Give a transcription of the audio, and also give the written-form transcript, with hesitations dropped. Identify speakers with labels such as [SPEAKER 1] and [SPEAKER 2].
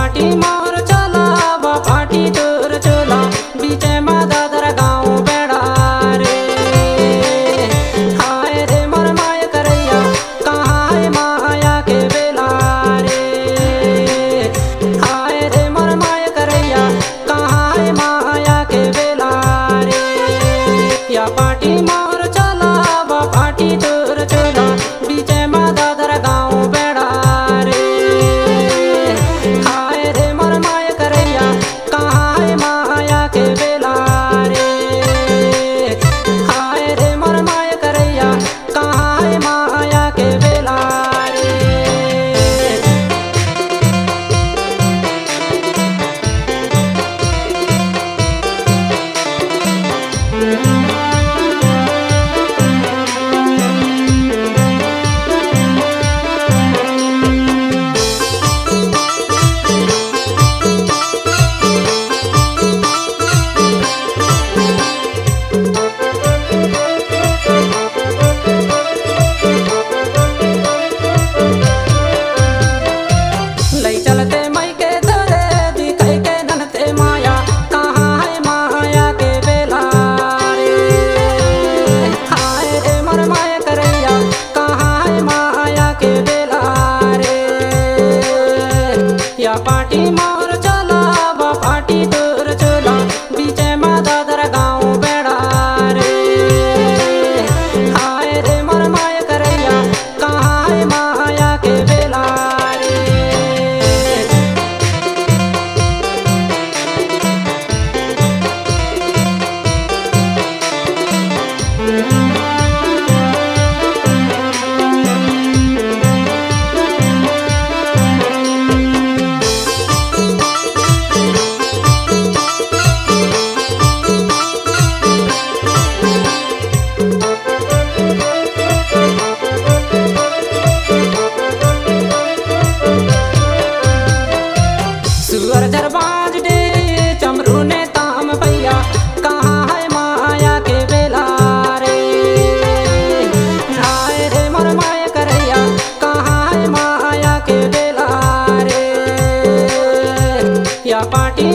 [SPEAKER 1] Party मोर चला बा party तोर चला बीचे मा दादर गाँव बेड़ा रे। हाय रे मोर माय करैया कहाँ है माया के बेला रे। हाय रे मोर माय करैया कहाँ है माया के बेला रे। या पार्टी मोर चला बा पार्टी तोर चला बीचे मा दादर गाँव बेड़ा रे। हाय रे मोर माय करैया कहाँ है माया के बेला रे। हाय रे मोर माय करैया कहाँ है माया के बेला रे। लई चलते मई के धरे दिखाई के ननते माया कहाँ है माया के बेला रे। हाय रे मोर माया करैया कहाँ है माया के बेला रे। या पार्टी मोर चला बा पार्टी तोर चला बीचे मा दादर गाँव बेड़ा रे। हाय रे मोर माया करैया कहाँ है माया के बेला रे। सुअर जरबाज डे चमरू ने ताम भैया कहाँ है माया के बेला रे। हाय रे मोर माया करैया कहाँ है माया के बेला रे। या पार्टी